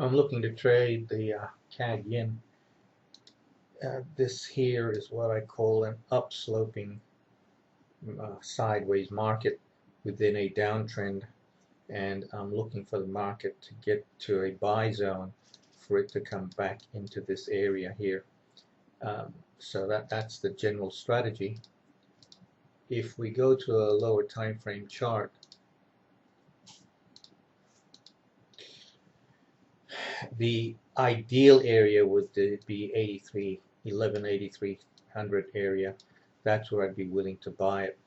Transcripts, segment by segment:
I'm looking to trade the CAD yen. This here is what I call an upsloping sideways market within a downtrend, and I'm looking for the market to get to a buy zone for it to come back into this area here. So that's the general strategy. If we go to a lower time frame chart, the ideal area would be 8300 area. That's where I'd be willing to buy it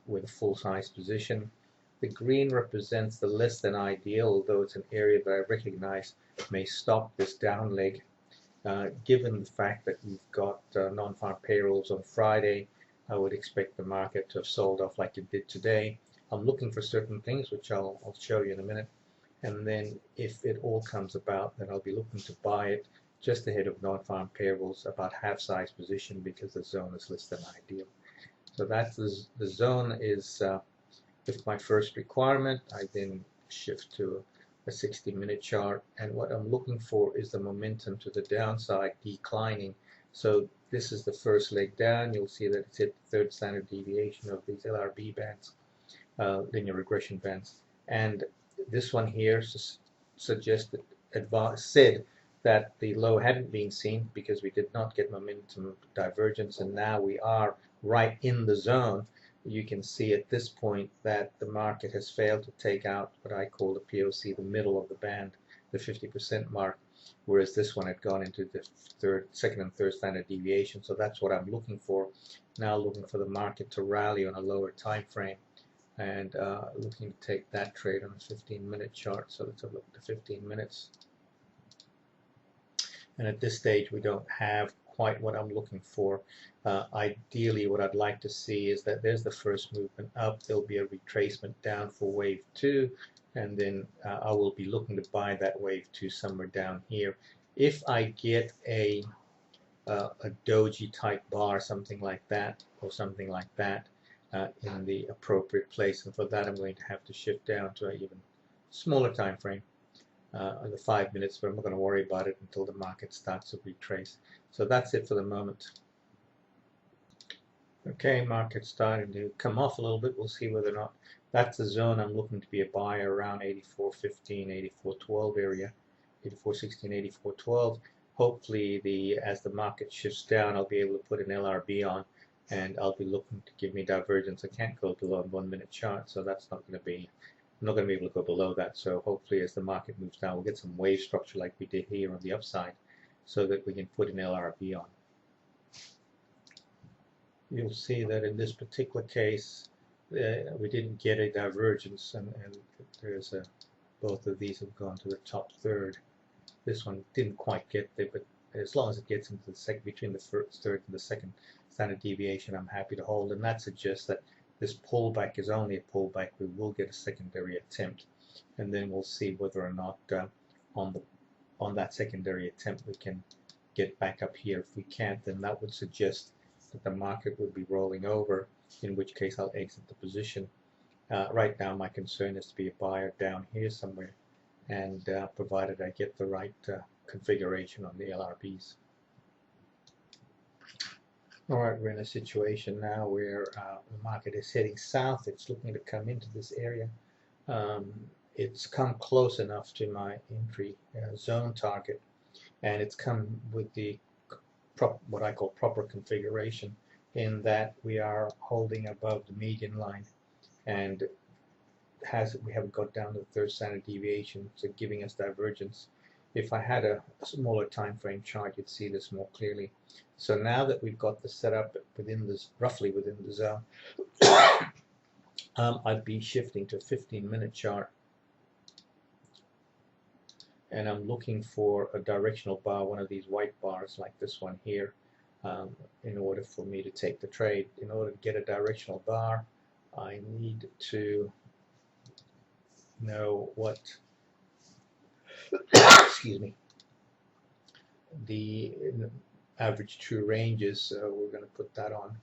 with a full-size position. The green represents the less than ideal, although it's an area that I recognize may stop this down leg. Given the fact that we've got non-farm payrolls on Friday, I would expect the market to have sold off like it did today. I'm looking for certain things, which I'll show you in a minute. And then if it all comes about, then I'll be looking to buy it just ahead of non-farm payrolls, about half-size position, because the zone is less than ideal. So that's the zone is with my first requirement. I then shift to a 60-minute chart, and what I'm looking for is the momentum to the downside declining. So this is the first leg down. You'll see that it's hit the third standard deviation of these LRB bands, linear regression bands, and this one here suggested, said that the low hadn't been seen because we did not get momentum divergence, and now we are right in the zone. You can see at this point that the market has failed to take out what I call the POC, the middle of the band, the 50% mark, whereas this one had gone into the second and third standard deviation. So that's what I'm looking for. Now looking for the market to rally on a lower time frame, and looking to take that trade on a 15-minute chart. So let's have a look at the 15 minutes. And at this stage, we don't have quite what I'm looking for. Ideally, what I'd like to see is that there's the first movement up. There'll be a retracement down for wave 2, and then I will be looking to buy that wave 2 somewhere down here. If I get a doji type bar, something like that, or something like that, in the appropriate place, and for that I'm going to have to shift down to an even smaller time frame, the 5 minutes, but I'm not going to worry about it until the market starts to retrace. So that's it for the moment. Okay, market's starting to come off a little bit. We'll see whether or not that's the zone I'm looking to be a buyer, around 84.15, 84.12 area, 84.16, 84.12. Hopefully, as the market shifts down, I'll be able to put an LRB on, and I'll be looking to give me divergence. I can't go below a 1 minute chart, so that's not going to be, I'm not going to be able to go below that. So hopefully as the market moves down, we'll get some wave structure like we did here on the upside, so that we can put an LRB on. You'll see that in this particular case, we didn't get a divergence, and there's both of these have gone to the top third. This one didn't quite get there, but as long as it gets into the between the first third and the second standard deviation, I'm happy to hold, and that suggests that this pullback is only a pullback. We will get a secondary attempt, and then we'll see whether or not on that secondary attempt we can get back up here. If we can't, then that would suggest that the market would be rolling over, in which case I'll exit the position. Right now my concern is to be a buyer down here somewhere, and provided I get the right configuration on the LRBs. Alright, we're in a situation now where the market is heading south. It's looking to come into this area. It's come close enough to my entry zone target, and it's come with the what I call proper configuration, in that we are holding above the median line, and we haven't got down to the third standard deviation, so giving us divergence. If I had a smaller time frame chart, you'd see this more clearly. So now that we've got the setup within this, roughly within the zone, I'd be shifting to a 15-minute chart, and I'm looking for a directional bar, one of these white bars like this one here, in order for me to take the trade. In order to get a directional bar, I need to know what excuse me, the average true range is. So we're going to put that on.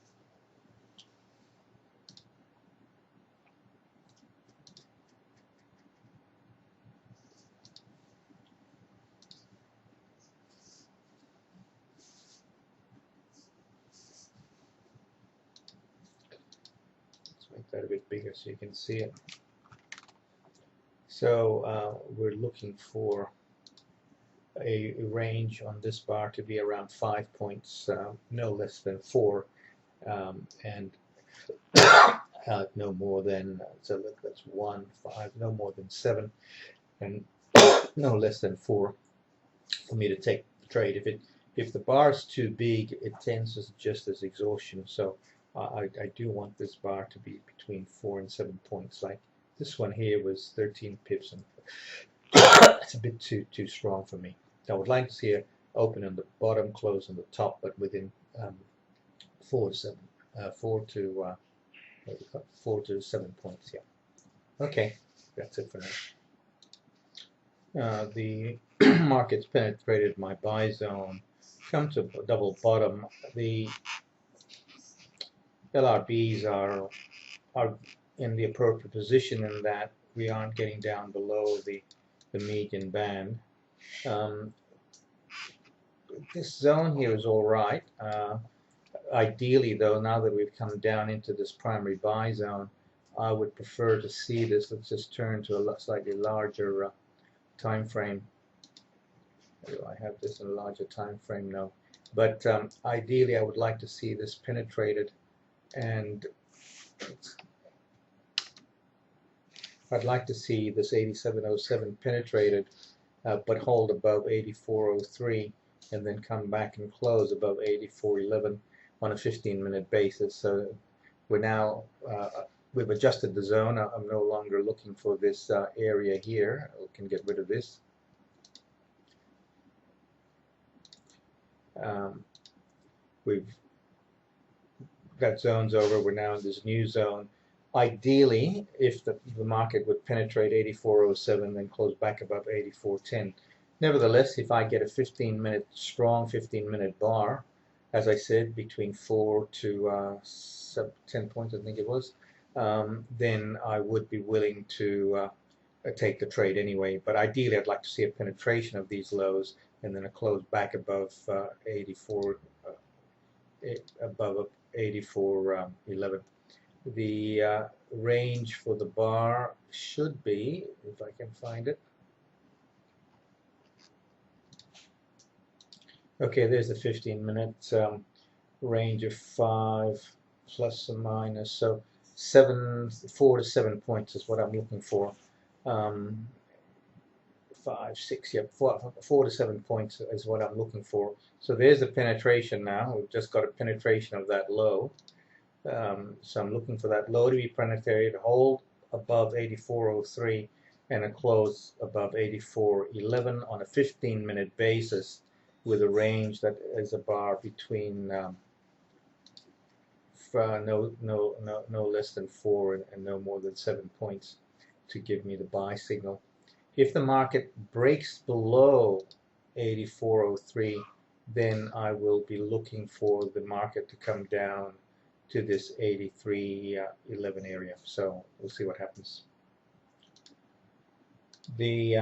make that a bit bigger so you can see it. So we're looking for a range on this bar to be around 5 points, no less than 4, and no more than, so that's 1, 5, no more than 7, and no less than 4 for me to take the trade. If the bar is too big, it tends to just as exhaustion. So I do want this bar to be between 4 and 7 points. Like this one here was 13 pips, and it's a bit too strong for me. I would like to see it open on the bottom, close on the top, but within 4 to 7, 4 to 7 points. Yeah. Okay, that's it for now. The market's penetrated my buy zone. Come to double bottom. The LRBs are in the appropriate position in that we aren't getting down below the median band. This zone here is all right. Ideally, though, now that we've come down into this primary buy zone, I would prefer to see this. Let's just turn to a slightly larger time frame. Do I have this in a larger time frame? No. But ideally, I would like to see this penetrated, and I'd like to see this 8707 penetrated, but hold above 8403, and then come back and close above 8411 on a 15-minute basis. So we're now we've adjusted the zone. I'm no longer looking for this area here. We can get rid of this. That zone's over. We're now in this new zone. Ideally, if the market would penetrate 8407, then close back above 8410. Nevertheless, if I get a 15-minute strong 15-minute bar, as I said, between 4 to 10 points, I think it was, then I would be willing to take the trade anyway. But ideally, I'd like to see a penetration of these lows and then a close back above 84, above 84.11. The range for the bar should be, if I can find it. Okay, there's the 15-minute range of 5 plus or minus. So 4 to 7 points is what I'm looking for. 5, 6, yep, 4 to 7 points is what I'm looking for. So there's the penetration now. We've just got a penetration of that low. So I'm looking for that low to be penetrated, hold above 8403, and a close above 8411 on a 15-minute basis, with a range that is a bar between no less than 4 and no more than 7 points to give me the buy signal. If the market breaks below 8403, then I will be looking for the market to come down to this 83.11 area. So we'll see what happens. We've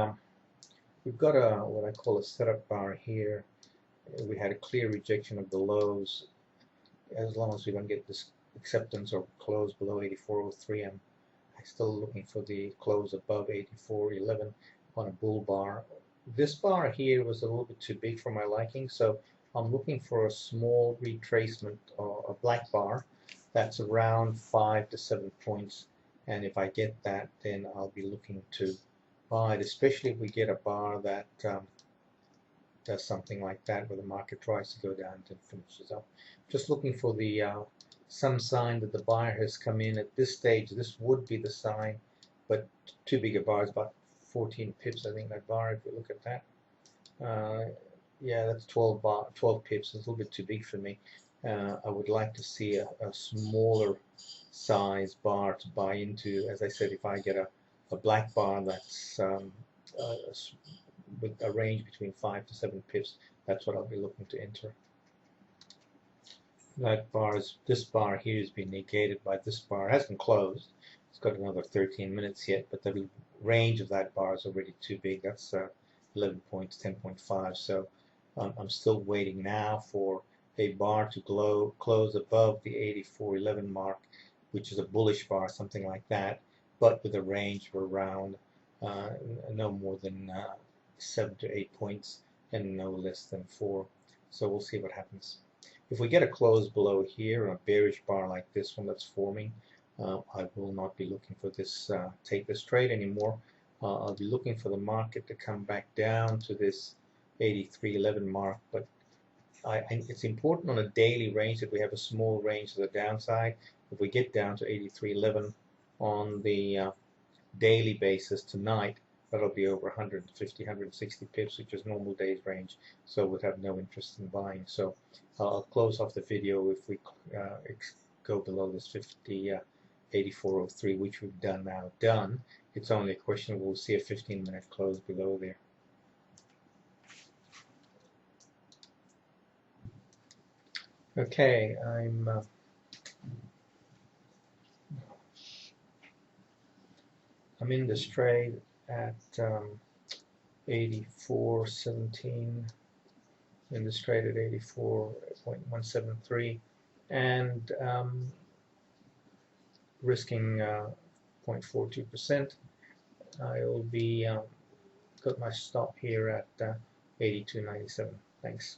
got what I call a setup bar here. We had a clear rejection of the lows. As long as we don't get this acceptance or close below 8403, I'm still looking for the close above 84.11 on a bull bar. This bar here was a little bit too big for my liking, so I'm looking for a small retracement or a black bar that's around 5 to 7 points, and if I get that, then I'll be looking to buy it, especially if we get a bar that does something like that where the market tries to go down and finishes up. Just looking for the some sign that the buyer has come in at this stage. This would be the sign, but too big a bar is about 14 pips, I think, that bar, if you look at that. Yeah, that's 12 pips. It's a little bit too big for me. I would like to see a smaller size bar to buy into. As I said, if I get a black bar that's with a range between 5 to 7 pips, that's what I'll be looking to enter. This bar here has been negated by this bar. It hasn't closed. It's got another 13 minutes yet, but the range of that bar is already too big. That's 11 points, 10.5. So I'm still waiting now for a bar to close above the 84.11 mark, which is a bullish bar, something like that, but with a range of around no more than 7 to 8 points and no less than 4. So we'll see what happens. If we get a close below here, a bearish bar like this one that's forming, I will not be looking for this, take this trade anymore. I'll be looking for the market to come back down to this 83.11 mark, but it's important on a daily range that we have a small range to the downside. If we get down to 83.11 on the daily basis tonight, that'll be over 150, 160 pips, which is normal day's range, so we'd have no interest in buying. So I'll close off the video if we go below this 84.03, which we've done. It's only a question, we'll see a 15-minute close below there. Okay, I'm in this trade at 84.17, in this trade at 84.173, and risking 0.42%. I will be got my stop here at 82.97. Thanks.